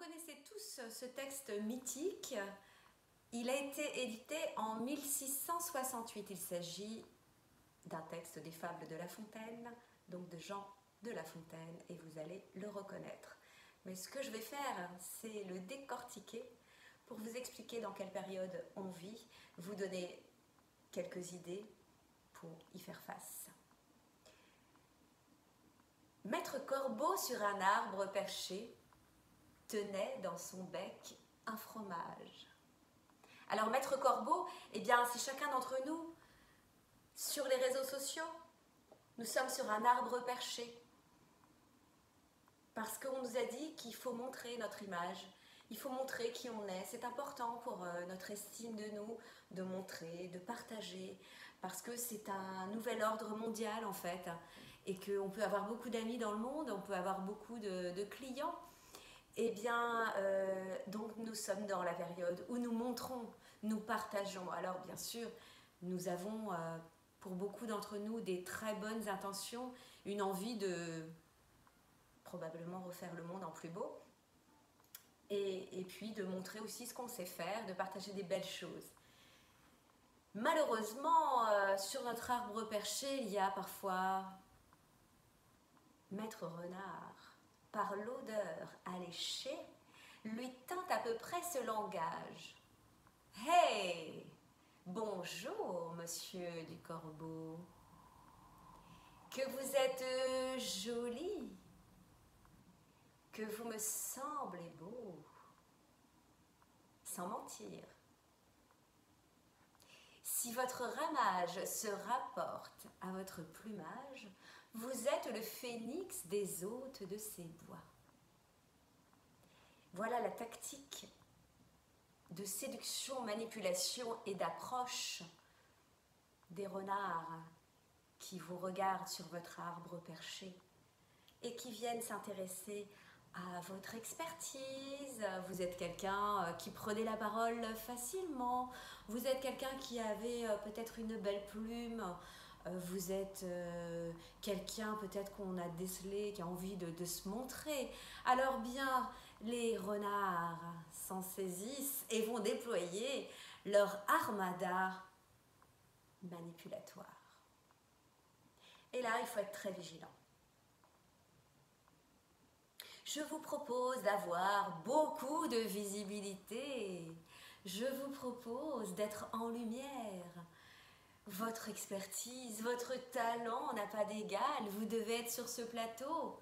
connaissez tous ce texte mythique. Il a été édité en 1668. Il s'agit d'un texte des Fables de La Fontaine, donc de Jean de La Fontaine, et vous allez le reconnaître. Mais ce que je vais faire, c'est le décortiquer pour vous expliquer dans quelle période on vit, vous donner quelques idées pour y faire face. Maître Corbeau sur un arbre perché tenait dans son bec un fromage. Alors Maître Corbeau, eh bien c'est chacun d'entre nous sur les réseaux sociaux. Nous sommes sur un arbre perché parce qu'on nous a dit qu'il faut montrer notre image, il faut montrer qui on est. C'est important pour notre estime de nous de montrer, de partager, parce que c'est un nouvel ordre mondial en fait, et qu'on peut avoir beaucoup d'amis dans le monde, on peut avoir beaucoup de clients. Eh bien, donc nous sommes dans la période où nous montrons, nous partageons. Alors bien sûr, nous avons pour beaucoup d'entre nous des très bonnes intentions, une envie de probablement refaire le monde en plus beau, et puis de montrer aussi ce qu'on sait faire, de partager des belles choses. Malheureusement, sur notre arbre perché, il y a parfois Maître Renard, par l'odeur alléchée, lui tint à peu près ce langage. « Hey, bonjour, monsieur du Corbeau, que vous êtes joli, que vous me semblez beau, sans mentir. Si votre ramage se rapporte à votre plumage, vous êtes le phénix des hôtes de ces bois. » Voilà la tactique de séduction, manipulation et d'approche des renards qui vous regardent sur votre arbre perché et qui viennent s'intéresser à votre expertise. Vous êtes quelqu'un qui prenait la parole facilement, vous êtes quelqu'un qui avait peut-être une belle plume, vous êtes quelqu'un peut-être qu'on a décelé, qui a envie de se montrer. Alors bien, les renards s'en saisissent et vont déployer leur armada manipulatoire. Et là, il faut être très vigilant. Je vous propose d'avoir beaucoup de visibilité. Je vous propose d'être en lumière. Votre expertise, votre talent n'a pas d'égal. Vous devez être sur ce plateau.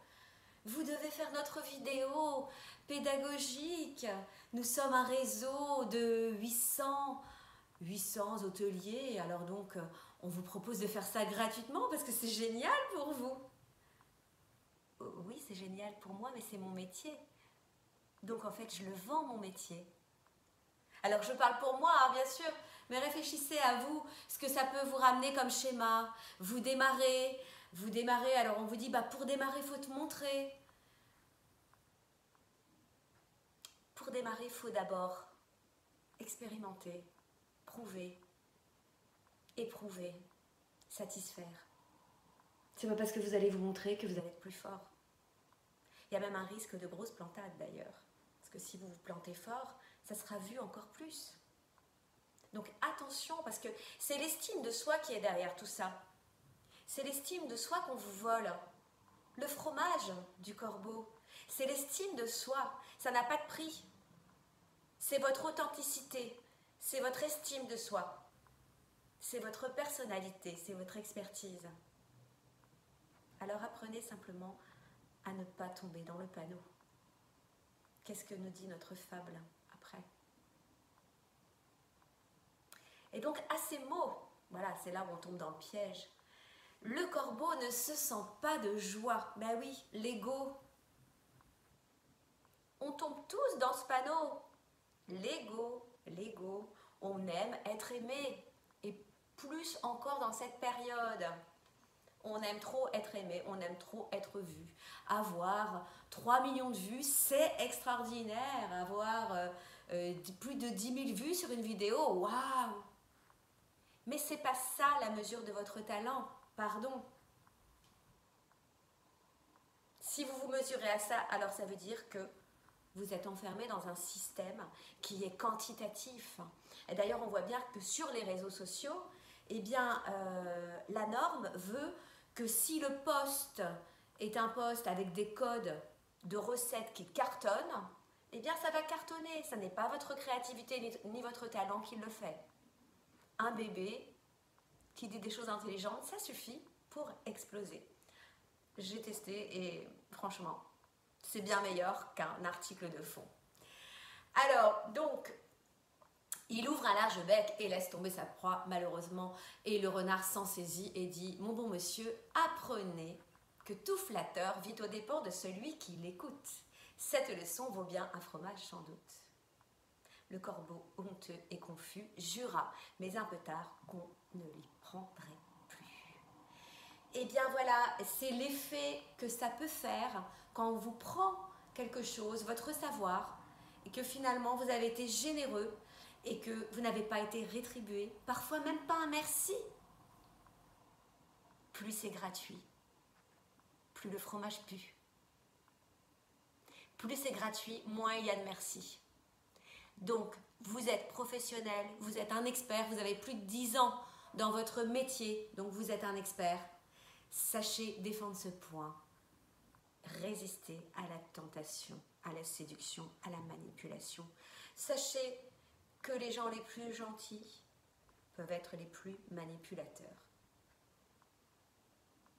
Vous devez faire notre vidéo pédagogique. Nous sommes un réseau de 800 hôteliers. Alors donc, on vous propose de faire ça gratuitement parce que c'est génial pour vous. Oui, c'est génial pour moi, mais c'est mon métier. Donc en fait, je le vends, mon métier. Alors je parle pour moi, hein, bien sûr, mais réfléchissez à vous, ce que ça peut vous ramener comme schéma. Vous démarrez, alors on vous dit, bah, pour démarrer, il faut te montrer. Pour démarrer, il faut d'abord expérimenter, prouver, éprouver, satisfaire. C'est pas parce que vous allez vous montrer que vous allez être plus fort. Il y a même un risque de grosse plantade d'ailleurs. Parce que si vous vous plantez fort, ça sera vu encore plus. Donc attention, parce que c'est l'estime de soi qui est derrière tout ça. C'est l'estime de soi qu'on vous vole. Le fromage du corbeau, c'est l'estime de soi. Ça n'a pas de prix. C'est votre authenticité, c'est votre estime de soi. C'est votre personnalité, c'est votre expertise. Alors apprenez simplement à ne pas tomber dans le panneau. Qu'est-ce que nous dit notre fable après? Et donc à ces mots, voilà, c'est là où on tombe dans le piège. Le corbeau ne se sent pas de joie. Ben oui, l'ego. On tombe tous dans ce panneau. L'ego, on aime être aimé. Et plus encore dans cette période. On aime trop être aimé, on aime trop être vu. Avoir 3 millions de vues, c'est extraordinaire. Avoir plus de 10 000 vues sur une vidéo, waouh! Mais c'est pas ça la mesure de votre talent, pardon. Si vous vous mesurez à ça, alors ça veut dire que vous êtes enfermé dans un système qui est quantitatif. Et d'ailleurs, on voit bien que sur les réseaux sociaux, eh bien, la norme veut que si le post est un post avec des codes de recettes qui cartonnent, eh bien, ça va cartonner. Ça n'est pas votre créativité ni votre talent qui le fait. Un bébé qui dit des choses intelligentes, ça suffit pour exploser. J'ai testé et franchement, c'est bien meilleur qu'un article de fond. Alors, donc, il ouvre un large bec et laisse tomber sa proie, malheureusement, et le renard s'en saisit et dit « Mon bon monsieur, apprenez que tout flatteur vit aux dépens de celui qui l'écoute. Cette leçon vaut bien un fromage sans doute. » Le corbeau, honteux et confus, jura, mais un peu tard, qu'on ne l'y prendrait plus. Et bien voilà, c'est l'effet que ça peut faire quand on vous prend quelque chose, votre savoir, et que finalement vous avez été généreux et que vous n'avez pas été rétribué, parfois même pas un merci. Plus c'est gratuit, plus le fromage pue. Plus c'est gratuit, moins il y a de merci. Donc, vous êtes professionnel, vous êtes un expert, vous avez plus de 10 ans dans votre métier, donc vous êtes un expert. Sachez défendre ce point. Résistez à la tentation, à la séduction, à la manipulation. Sachez que les gens les plus gentils peuvent être les plus manipulateurs.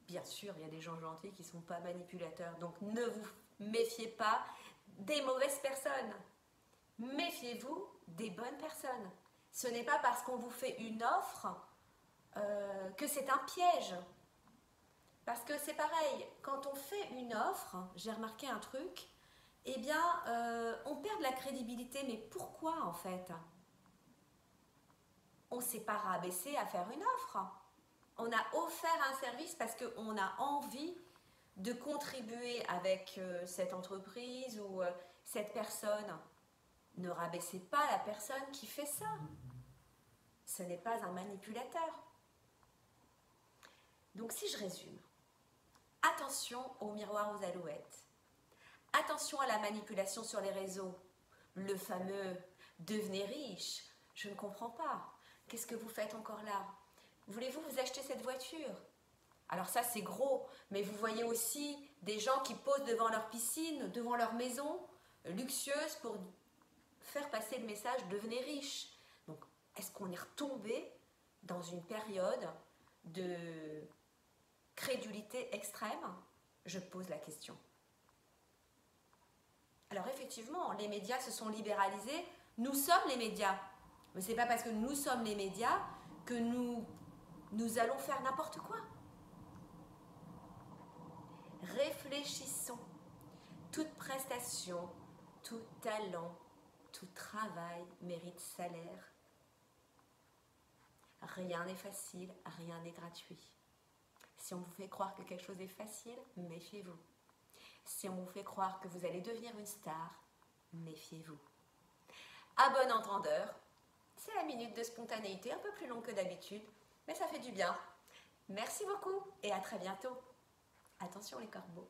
Bien sûr, il y a des gens gentils qui ne sont pas manipulateurs, donc ne vous méfiez pas des mauvaises personnes. Méfiez-vous des bonnes personnes. Ce n'est pas parce qu'on vous fait une offre que c'est un piège. Parce que c'est pareil, quand on fait une offre, j'ai remarqué un truc, eh bien, on perd de la crédibilité. Mais pourquoi en fait? On ne s'est pas rabaissé à faire une offre. On a offert un service parce qu'on a envie de contribuer avec cette entreprise ou cette personne. Ne rabaissez pas la personne qui fait ça. Ce n'est pas un manipulateur. Donc si je résume, attention au miroir aux alouettes. Attention à la manipulation sur les réseaux. Le fameux « devenez riche ». Je ne comprends pas. Qu'est-ce que vous faites encore là? Voulez-vous vous acheter cette voiture? Alors ça c'est gros, mais vous voyez aussi des gens qui posent devant leur piscine, devant leur maison, luxueuse pour faire passer le message « devenez riche ». Donc, est-ce qu'on est retombé dans une période de crédulité extrême? Je pose la question. Alors effectivement, les médias se sont libéralisés. Nous sommes les médias. Mais ce n'est pas parce que nous sommes les médias que nous allons faire n'importe quoi. Réfléchissons. Toute prestation, tout talent, tout travail mérite salaire. Rien n'est facile, rien n'est gratuit. Si on vous fait croire que quelque chose est facile, méfiez-vous. Si on vous fait croire que vous allez devenir une star, méfiez-vous. À bon entendeur, c'est la minute de spontanéité, un peu plus longue que d'habitude, mais ça fait du bien. Merci beaucoup et à très bientôt. Attention les corbeaux.